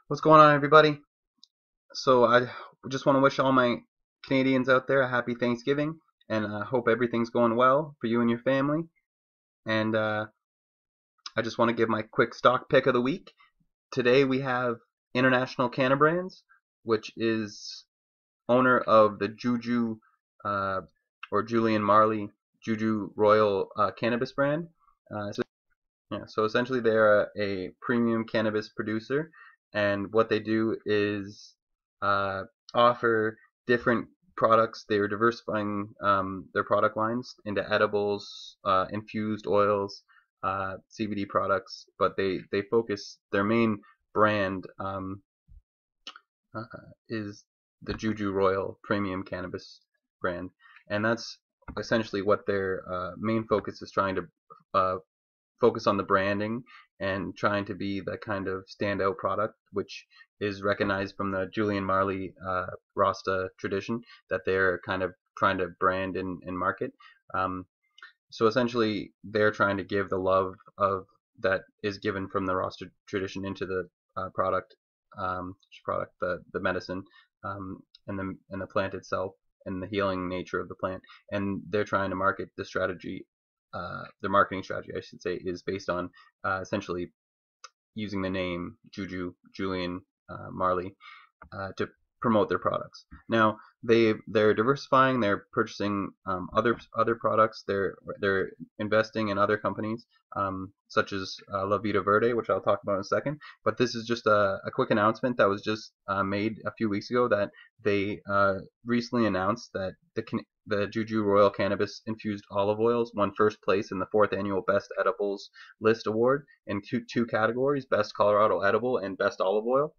What's going on, everybody? So I just want to wish all my Canadians out there a happy Thanksgiving, and I hope everything's going well for you and your family. And I just want to give my quick stock pick of the week. Today we have International Cannabrands, which is owner of the JUJU uh, or Julian Marley JUJU Royal Cannabis brand. So essentially they're a premium cannabis producer, and what they do is uh, offer different products. They are diversifying their product lines into edibles, infused oils, CBD products, but they focus their main brand uh, is the JUJU Royal Premium Cannabis brand, and that's essentially what their main focus is, trying to uh, focus on the branding and trying to be the kind of standout product, which is recognized from the Julian Marley Rasta tradition that they're kind of trying to brand and market. Um, so essentially, they're trying to give the love of that is given from the Rasta tradition into the product, the medicine, and the plant itself, and the healing nature of the plant. And they're trying to market the strategy. Their marketing strategy, I should say, is based on essentially using the name Juju Julian Marley to promote their products. Now they're diversifying. They're purchasing other products. They're investing in other companies such as La Vida Verde, which I'll talk about in a second. But this is just a quick announcement that was just made a few weeks ago, that they recently announced that the JUJU Royal Cannabis Infused Olive Oils won first place in the 4th annual Best Edibles List Award in two categories: Best Colorado Edible and Best Olive Oil,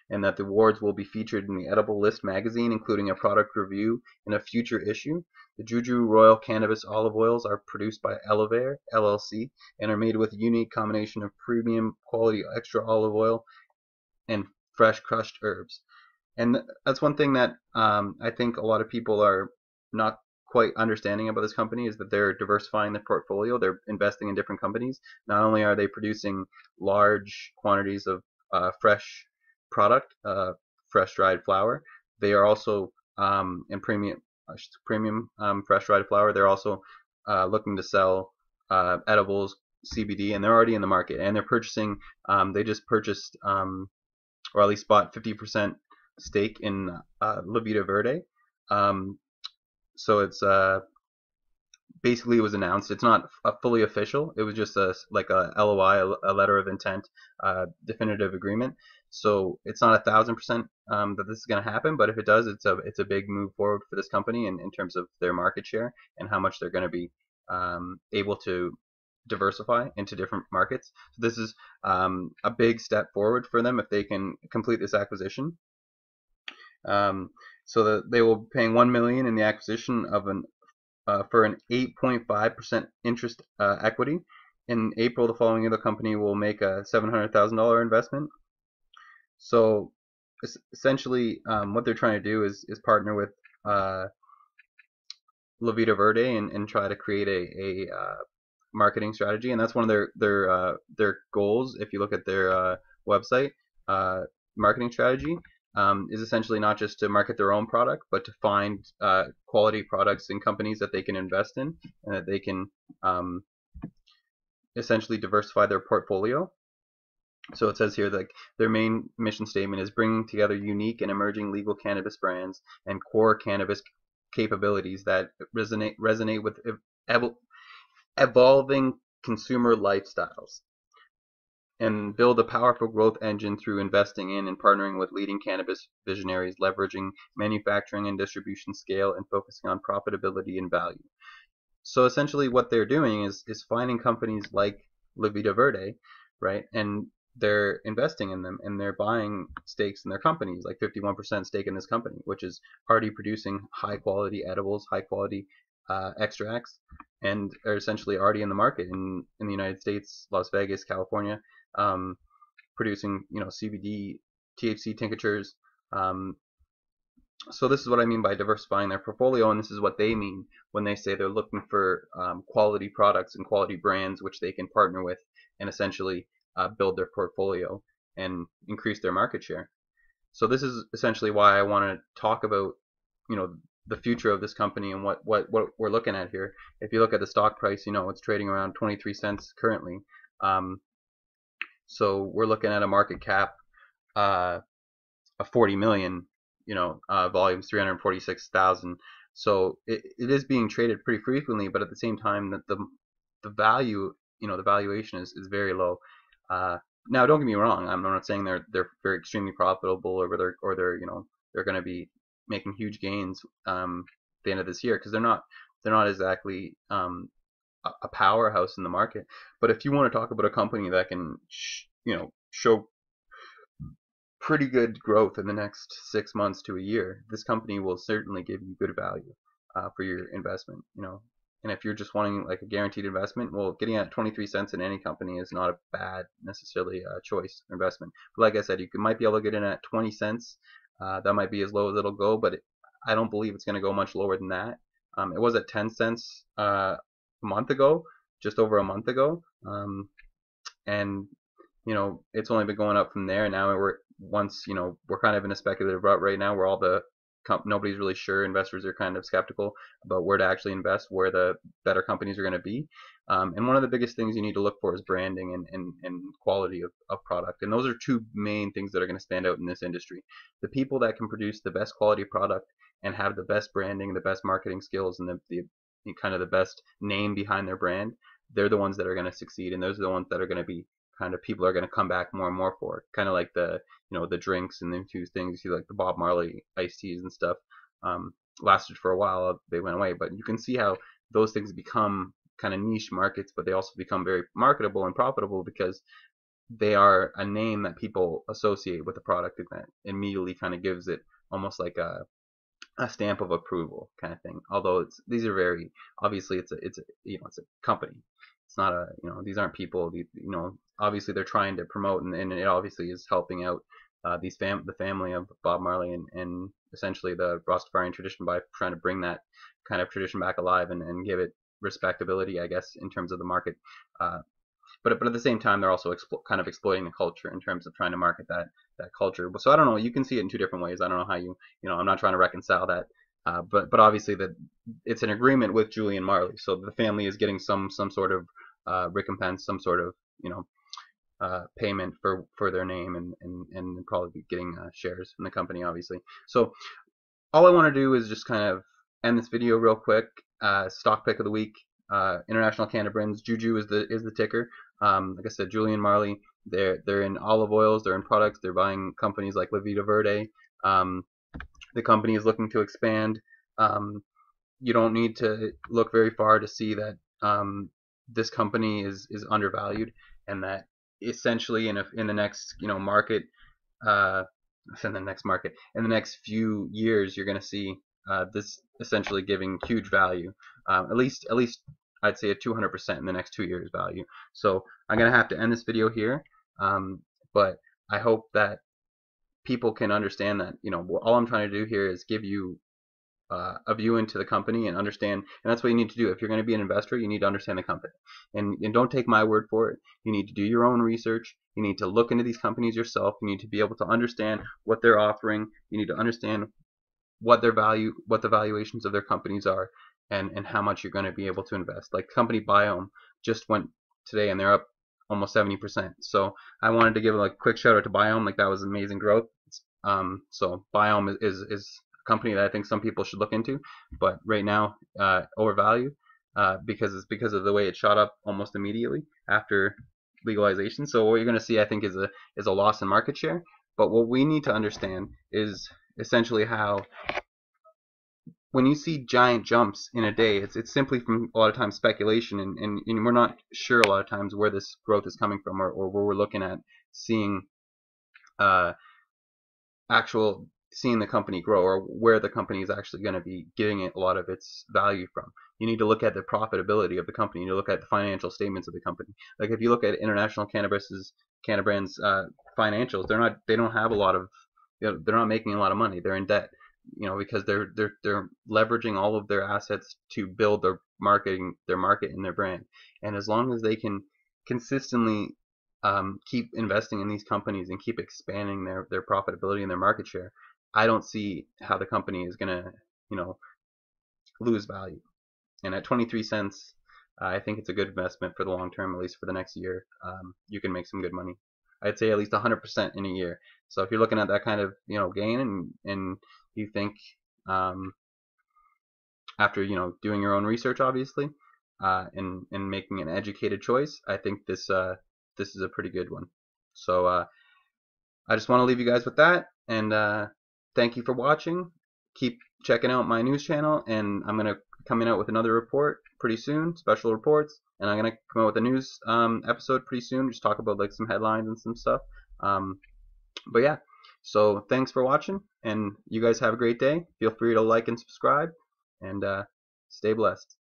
and that the awards will be featured in the Edible List magazine, including a product review in a future issue. The JUJU Royal Cannabis Olive Oils are produced by Elevare LLC and are made with a unique combination of premium quality extra olive oil and fresh crushed herbs. And that's one thing that I think a lot of people are not quite understanding about this company, is that they're diversifying their portfolio. They're investing in different companies. Not only are they producing large quantities of fresh product, fresh dried flower, they are also in premium fresh dried flower. They're also looking to sell edibles, CBD, and they're already in the market. And they're purchasing. They just purchased, or at least bought 50% stake in La Vida Verde. So it's basically, it was announced. It's not fully official. It was just like a LOI, a letter of intent, definitive agreement. So it's not 1,000% that this is going to happen, but if it does, it's a big move forward for this company in terms of their market share and how much they're going to be able to diversify into different markets. So this is a big step forward for them if they can complete this acquisition. So that they will be paying $1 million in the acquisition of for an 8.5% interest equity. In April the following year, the company will make a $700,000 investment. So essentially, what they're trying to do is partner with La Vida Verde and try to create a marketing strategy, and that's one of their goals. If you look at their website, marketing strategy is essentially not just to market their own product, but to find quality products and companies that they can invest in, and that they can essentially diversify their portfolio. So it says here that their main mission statement is bringing together unique and emerging legal cannabis brands and core cannabis capabilities that resonate with evolving consumer lifestyles, and build a powerful growth engine through investing in and partnering with leading cannabis visionaries, leveraging manufacturing and distribution scale, and focusing on profitability and value. So essentially what they're doing is finding companies like La Vida Verde, right? And they're investing in them, and they're buying stakes in their companies, like 51% stake in this company, which is already producing high quality edibles, high quality extracts, and are essentially already in the market in the United States, Las Vegas, California, producing CBD, THC tinctures. So this is what I mean by diversifying their portfolio, and this is what they mean when they say they're looking for quality products and quality brands which they can partner with and essentially build their portfolio. and increase their market share. So this is essentially why I want to talk about, you know, the future of this company and what we're looking at here. If you look at the stock price, you know, it's trading around 23 cents currently. Um, so we're looking at a market cap of 40 million, you know, volumes 346,000. So it is being traded pretty frequently, but at the same time, that the value, you know, the valuation is very low. Now, don't get me wrong. I'm not saying they're very extremely profitable, or they're you know, they're going to be making huge gains at the end of this year, because they're not exactly a powerhouse in the market. But if you want to talk about a company that can you know, show pretty good growth in the next 6 months to a year, this company will certainly give you good value for your investment. You know, and if you're just wanting like a guaranteed investment, well, getting at 23 cents in any company is not a bad necessarily choice or investment. But like I said, you might be able to get in at 20 cents. That might be as low as it'll go, but I don't believe it's going to go much lower than that. It was at 10 cents a month ago, just over a month ago, and you know, it's only been going up from there. And now you know, we're kind of in a speculative rut right now, where nobody's really sure. Investors are kind of skeptical about where to actually invest, where the better companies are going to be. And one of the biggest things you need to look for is branding and quality of product. And those are two main things that are going to stand out in this industry. The people that can produce the best quality product and have the best branding, the best marketing skills, and the kind of the best name behind their brand, they're the ones that are going to succeed, and those are the ones that are going to be kind of people are going to come back more and more for. Kind of like the, you know, the drinks and the two things, you like the Bob Marley iced teas and stuff, lasted for a while, they went away, but you can see how those things become kind of niche markets, but they also become very marketable and profitable because they are a name that people associate with the product, and that immediately kind of gives it almost like a stamp of approval kind of thing. Although these are very obviously, it's a you know, it's a company. It's not a, you know, these aren't people. You know, obviously they're trying to promote, and it obviously is helping out the family of Bob Marley, and essentially the Rastafarian tradition, by trying to bring that kind of tradition back alive, and give it respectability, I guess, in terms of the market. But at the same time, they're also kind of exploiting the culture in terms of trying to market that culture. So I don't know. You can see it in two different ways. I don't know how you know. I'm not trying to reconcile that. But obviously that it's an agreement with Julian Marley, so the family is getting some sort of recompense, some sort of, you know, payment for their name, and probably getting shares in the company, obviously. So all I want to do is just kind of end this video real quick. Stock pick of the week: International Cannabrands. JUJU is the ticker. Like I said, Julian Marley. They're in olive oils. They're in products. They're buying companies like La Vida Verde. The company is looking to expand. You don't need to look very far to see that this company is undervalued, and that essentially in the next, you know, market, in the next few years, you're going to see this essentially giving huge value, at least I'd say a 200% in the next 2 years value. So I'm going to have to end this video here, but I hope that people can understand that, you know, all I'm trying to do here is give you a view into the company and understand, and that's what you need to do. If you're going to be an investor, you need to understand the company, and don't take my word for it. You need to do your own research. You need to look into these companies yourself. You need to be able to understand what they're offering. You need to understand what the valuations of their companies are, and how much you're going to be able to invest. Like company Biome just went today, and they're up almost 70%. So I wanted to give a quick shout out to Biome. Like, that was amazing growth. So Biome is a company that I think some people should look into, but right now overvalued, because of the way it shot up almost immediately after legalization. So what you're going to see, I think, is a loss in market share. But what we need to understand is essentially how, when you see giant jumps in a day, it's simply from a lot of times speculation, and we're not sure a lot of times where this growth is coming from, or where we're looking at seeing seeing the company grow, or where the company is actually going to be getting a lot of its value from. You need to look at the profitability of the company. You need to look at the financial statements of the company. Like, if you look at International Cannabrands financials, they don't have a lot of, you know, they're not making a lot of money. They're in debt, you know, because they're leveraging all of their assets to build their market and their brand. And as long as they can consistently keep investing in these companies and keep expanding their profitability and their market share, I don't see how the company is gonna, you know, lose value. And at 23 cents, I think it's a good investment for the long term, at least for the next year. You can make some good money. I'd say at least 100% in a year. So if you're looking at that kind of, you know, gain, and you think, after, you know, doing your own research, obviously, and making an educated choice, I think this is a pretty good one. So I just want to leave you guys with that, and thank you for watching. Keep checking out my news channel, and I'm gonna coming out with another report pretty soon, special reports, and I'm gonna come out with a news episode pretty soon. Just talk about like some headlines and some stuff. But yeah, so thanks for watching, and you guys have a great day. Feel free to like and subscribe, and stay blessed.